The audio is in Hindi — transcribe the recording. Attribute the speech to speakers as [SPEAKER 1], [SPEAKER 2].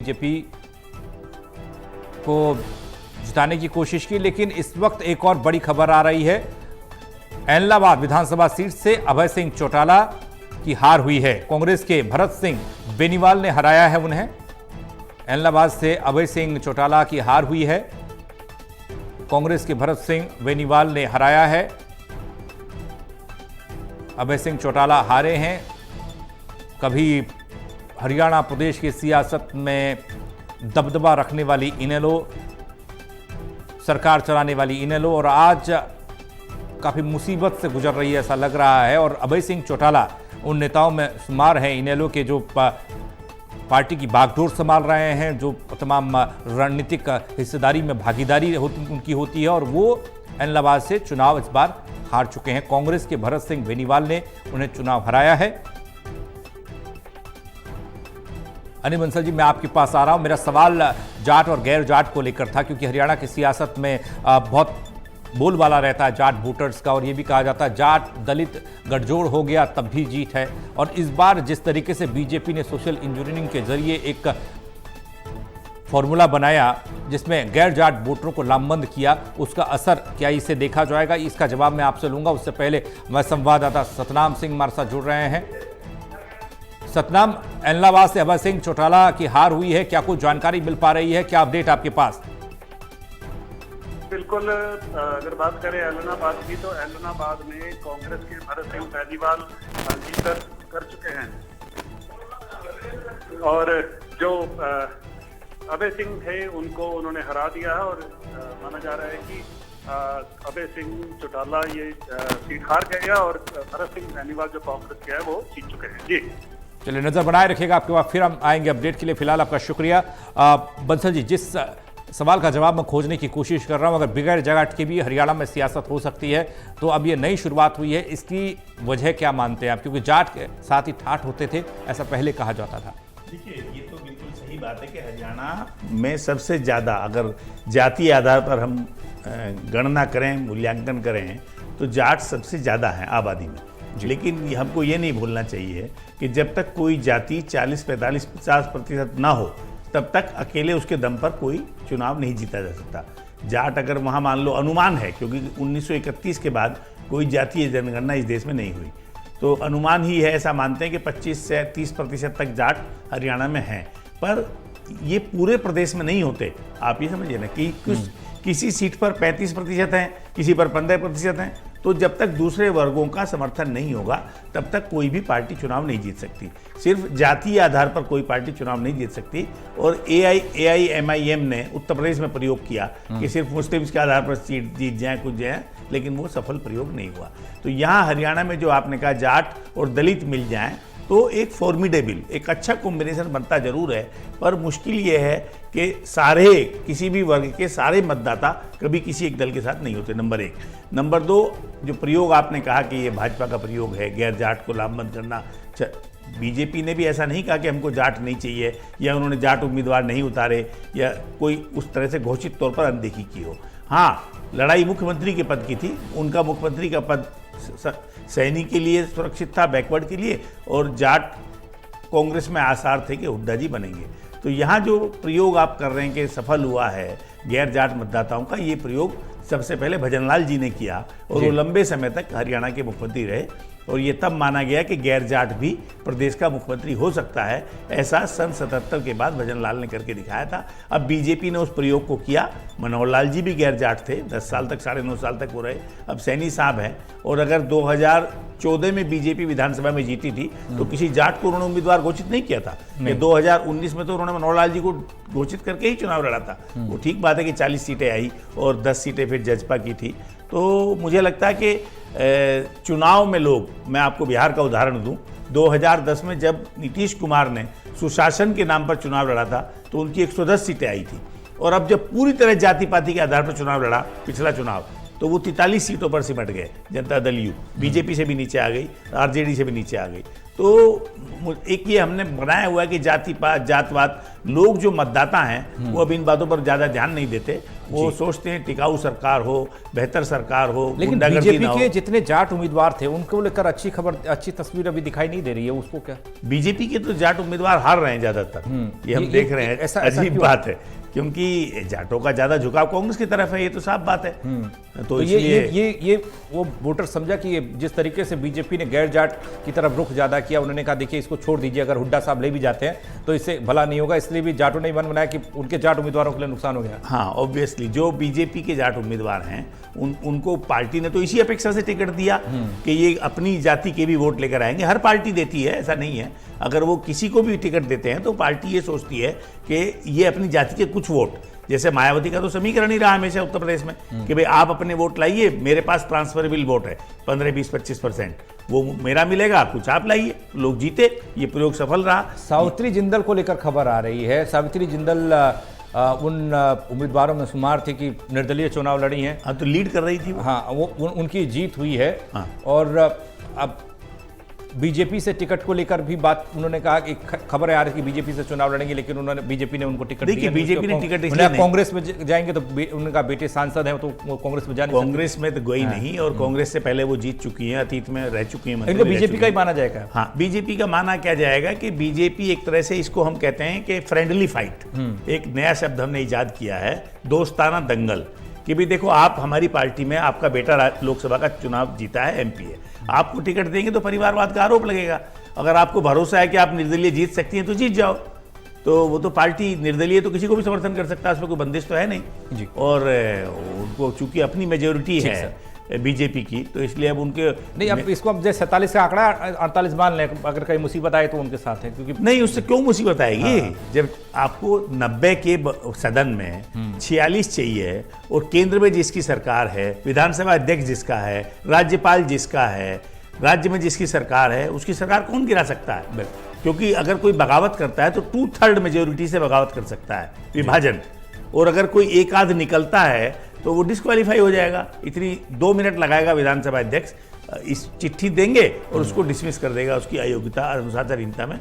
[SPEAKER 1] बीजेपी को जिताने की कोशिश की। लेकिन इस वक्त एक और बड़ी खबर आ रही है। एलनाबाद विधानसभा सीट से अभय सिंह चौटाला की हार हुई है। कांग्रेस के भरत सिंह बेनीवाल ने हराया है उन्हें। एलनाबाद से अभय सिंह चौटाला की हार हुई है। कांग्रेस के भरत सिंह बेनीवाल ने हराया है। अभय सिंह चौटाला हारे हैं। कभी हरियाणा प्रदेश की सियासत में दबदबा रखने वाली इनेलो, सरकार चलाने वाली इनेलो, और आज काफ़ी मुसीबत से गुजर रही है ऐसा लग रहा है। और अभय सिंह चौटाला उन नेताओं में शुमार हैं इनेलो के जो पार्टी की बागडोर संभाल रहे हैं, जो तमाम रणनीतिक हिस्सेदारी में भागीदारी उनकी होती है, और वो एलनाबाद से चुनाव इस बार हार चुके हैं। कांग्रेस के भरत सिंह बेनीवाल ने उन्हें चुनाव हराया है। अनिल बंसल जी, मैं आपके पास आ रहा हूं। मेरा सवाल जाट और गैर जाट को लेकर था, क्योंकि हरियाणा की सियासत में बहुत बोलबाला रहता है जाट वोटर्स का, और ये भी कहा जाता है जाट दलित गठजोड़ हो गया तब भी जीत है। और इस बार जिस तरीके से बीजेपी ने सोशल इंजीनियरिंग के जरिए एक फॉर्मूला बनाया जिसमें गैर जाट वोटरों को लामबंद किया, उसका असर क्या इसे देखा जाएगा, इसका जवाब मैं आपसे लूंगा। उससे पहले मैं संवाददाता सतनाम सिंह हमारे साथ जुड़ रहे हैं। सतनाम, एलनाबाद से अभय सिंह चौटाला की हार हुई है, क्या कुछ जानकारी मिल पा रही है, क्या अपडेट आपके पास?
[SPEAKER 2] बिल्कुल, अगर बात करें एलनाबाद की, तो एलनाबाद में कांग्रेस के भरत सिंह बेनीवाल जीत कर चुके हैं, और जो अभय सिंह थे उनको उन्होंने हरा दिया है। और माना जा रहा है कि अभय सिंह चौटाला ये सीट हार गए, और भरत सिंह बेनीवाल जो कांग्रेस के है वो जीत चुके हैं। जी
[SPEAKER 1] चलिए, नजर बनाए रखिएगा, आपके बाद फिर हम आएंगे अपडेट के लिए। फिलहाल आपका शुक्रिया। बंसल जी, जिस सवाल का जवाब मैं खोजने की कोशिश कर रहा हूं, अगर बगैर जाट की भी हरियाणा में सियासत हो सकती है, तो अब ये नई शुरुआत हुई है, इसकी वजह क्या मानते हैं आप? क्योंकि जाट के साथ ही ठाठ होते थे, ऐसा पहले कहा जाता था।
[SPEAKER 3] देखिए, ये तो बिल्कुल सही बात है कि हरियाणा में सबसे ज़्यादा अगर जातीय आधार पर हम गणना करें, मूल्यांकन करें, तो जाट सबसे ज़्यादा है आबादी में। लेकिन हमको ये नहीं भूलना चाहिए कि जब तक कोई जाति 40, 45, 50% ना हो, तब तक अकेले उसके दम पर कोई चुनाव नहीं जीता जा सकता। जाट अगर वहाँ मान लो अनुमान है, क्योंकि 1931 के बाद कोई जातीय जनगणना इस देश में नहीं हुई, तो अनुमान ही है, ऐसा मानते हैं कि 25 से 30% तक जाट हरियाणा में हैं। पर ये पूरे प्रदेश में नहीं होते। आप ये समझिए ना कि किसी सीट पर 35% हैं, किसी पर 15% हैं। तो जब तक दूसरे वर्गों का समर्थन नहीं होगा, तब तक कोई भी पार्टी चुनाव नहीं जीत सकती। सिर्फ जातीय आधार पर कोई पार्टी चुनाव नहीं जीत सकती। और AIMIM ने उत्तर प्रदेश में प्रयोग किया कि सिर्फ मुस्लिम्स के आधार पर सीट जीत जाए, कुछ जाए, लेकिन वो सफल प्रयोग नहीं हुआ। तो यहाँ हरियाणा में जो आपने कहा जाट और दलित मिल जाएं, तो एक फॉर्मिडेबल, एक अच्छा कॉम्बिनेशन बनता जरूर है। पर मुश्किल ये है कि सारे, किसी भी वर्ग के सारे मतदाता कभी किसी एक दल के साथ नहीं होते, नंबर 1। नंबर 2, जो प्रयोग आपने कहा कि ये भाजपा का प्रयोग है गैर जाट को लामबंद करना, बीजेपी ने भी ऐसा नहीं कहा कि हमको जाट नहीं चाहिए, या उन्होंने जाट उम्मीदवार नहीं उतारे, या कोई उस तरह से घोषित तौर पर अनदेखी की हो। हाँ, लड़ाई मुख्यमंत्री के पद की थी, उनका मुख्यमंत्री का पद सैनी के लिए सुरक्षित था, बैकवर्ड के लिए, और जाट कांग्रेस में आसार थे कि हुड्डा जी बनेंगे। तो यहाँ जो प्रयोग आप कर रहे हैं कि सफल हुआ है गैर जाट मतदाताओं का, ये प्रयोग सबसे पहले भजनलाल जी ने किया, और वो लंबे समय तक हरियाणा के मुख्यमंत्री रहे, और ये तब माना गया कि गैर जाट भी प्रदेश का मुख्यमंत्री हो सकता है। ऐसा सन 77 के बाद भजनलाल ने करके दिखाया था। अब बीजेपी ने उस प्रयोग को किया। मनोहर लाल जी भी गैर जाट थे, 10 साल तक, 9.5 साल तक वो रहे। अब सैनी साहब हैं, और अगर 2014 में बीजेपी विधानसभा में जीती थी, तो किसी जाट को उन्होंने उम्मीदवार घोषित नहीं किया था। 2019 में तो उन्होंने मनोहर लाल जी को घोषित करके ही चुनाव लड़ा था। वो ठीक बात है कि 40 सीटें आई और 10 सीटें फिर जजपा की थी। तो मुझे लगता है कि चुनाव में लोग, मैं आपको बिहार का उदाहरण दूं, 2010 में जब नीतीश कुमार ने सुशासन के नाम पर चुनाव लड़ा था, तो उनकी 110 सीटें आई थी। और अब जब पूरी तरह जाति पाति के आधार पर चुनाव लड़ा, पिछला चुनाव, तो वो 43 सीटों पर सिमट गए। जनता दल यू बीजेपी से भी नीचे आ गई, आरजेडी से भी नीचे आ गई। तो एक ये हमने बनाया हुआ है कि जाति पात जातवाद, लोग जो मतदाता हैं वो अब इन बातों पर ज़्यादा ध्यान नहीं देते। वो सोचते हैं टिकाऊ सरकार हो, बेहतर सरकार हो,
[SPEAKER 1] लेकिन
[SPEAKER 3] गुंडागर्दी
[SPEAKER 1] बीजेपी
[SPEAKER 3] ना हो।
[SPEAKER 1] के जितने जाट उम्मीदवार थे उनको लेकर अच्छी खबर, अच्छी तस्वीर अभी दिखाई नहीं दे रही है, उसको क्या?
[SPEAKER 3] बीजेपी के तो जाट उम्मीदवार हार रहे हैं ज्यादातर, ये हम देख रहे हैं।
[SPEAKER 1] ऐसा
[SPEAKER 3] अजीब
[SPEAKER 1] क्यों?
[SPEAKER 3] बात है, क्योंकि जाटों का ज्यादा झुकाव कांग्रेस की तरफ है, ये तो साफ बात है। तो
[SPEAKER 1] तो
[SPEAKER 3] इसलिए
[SPEAKER 1] ये वो वोटर समझा कि ये जिस तरीके से बीजेपी ने गैर जाट की तरफ रुख ज्यादा किया, उन्होंने कहा देखिए इसको छोड़ दीजिए, अगर हुड्डा साहब ले भी जाते हैं तो इससे भला नहीं होगा, इसलिए भी जाटों ने मन बनाया कि उनके जाट उम्मीदवारों के लिए नुकसान हो गया।
[SPEAKER 3] हाँ, ऑब्वियसली जो बीजेपी के जाट उम्मीदवार हैं उनको पार्टी ने तो इसी अपेक्षा से टिकट दिया कि ये अपनी जाति के भी वोट लेकर आएंगे। हर पार्टी देती है, ऐसा नहीं है। अगर वो किसी को भी टिकट देते हैं तो पार्टी ये सोचती है कि ये अपनी जाति के कुछ वोट, जैसे मायावती का तो समीकरण ही रहा हमेशा उत्तर प्रदेश में कि भाई आप अपने वोट लाइए, मेरे पास ट्रांसफरेबल वोट है 15, 20, 25%, वो मेरा मिलेगा, कुछ आप लाइए। लोग जीते, ये प्रयोग सफल रहा।
[SPEAKER 1] सावित्री जिंदल को लेकर खबर आ रही है। सावित्री जिंदल उन उम्मीदवारों में शुमार थे कि निर्दलीय चुनाव लड़ी हैं।
[SPEAKER 3] हाँ, तो लीड कर रही थी वो।
[SPEAKER 1] हाँ, वो उनकी जीत हुई है।
[SPEAKER 3] हाँ।
[SPEAKER 1] और अब बीजेपी से टिकट को लेकर भी बात, उन्होंने कहा कि खबर आ रही कि बीजेपी से चुनाव लड़ेंगे, लेकिन उन्होंने बीजेपी ने उनको टिकट दिया।
[SPEAKER 3] देखिए, बीजेपी ने टिकट इसलिए
[SPEAKER 1] उन्हें कांग्रेस में जाएंगे तो उनका बेटे सांसद है, तो वो कांग्रेस में जाने
[SPEAKER 3] कांग्रेस में तो गई नहीं, और कांग्रेस से पहले वो जीत चुकी है, अतीत में रह चुकी है, मंत्री
[SPEAKER 1] इनको
[SPEAKER 3] रह
[SPEAKER 1] बीजेपी
[SPEAKER 3] चुकी
[SPEAKER 1] का ही
[SPEAKER 3] हैं।
[SPEAKER 1] माना जाएगा।
[SPEAKER 3] हाँ, बीजेपी का माना क्या जाएगा कि बीजेपी एक तरह से, इसको हम कहते हैं कि फ्रेंडली फाइट, एक नया शब्द हमने इजाद किया है, दोस्ताना दंगल, कि भी देखो आप हमारी पार्टी में, आपका बेटा लोकसभा का चुनाव जीता है, एमपी है, आपको टिकट देंगे तो परिवारवाद का आरोप लगेगा। अगर आपको भरोसा है कि आप निर्दलीय जीत सकती हैं तो जीत जाओ। तो वो तो पार्टी निर्दलीय तो किसी को भी समर्थन कर सकता है, उसमें कोई बंदिश तो है नहीं
[SPEAKER 1] जी।
[SPEAKER 3] और उनको चूंकि अपनी मेजोरिटी है बीजेपी की, तो इसलिए अब उनके
[SPEAKER 1] नहीं, अब इसको अब जैसे 47 का आंकड़ा 48 मान लें, अगर कहीं मुसीबत आए तो उनके साथ है, क्योंकि
[SPEAKER 3] नहीं, उससे क्यों मुसीबत आएगी? जब आपको 90 के सदन में 46 चाहिए और केंद्र में जिसकी सरकार है, विधानसभा अध्यक्ष जिसका है, राज्यपाल जिसका है, राज्य में जिसकी सरकार है, उसकी सरकार कौन गिरा सकता है? क्योंकि अगर कोई बगावत करता है तो 2/3 मेजोरिटी से बगावत कर सकता है, विभाजन। और अगर कोई एक आध निकलता है तो वो डिस्क्वालीफाई हो जाएगा। इतनी 2 मिनट लगाएगा विधानसभा अध्यक्ष, इस चिट्ठी देंगे और उसको डिसमिस कर देगा उसकी अयोग्यता, अनुशासनहीनता में।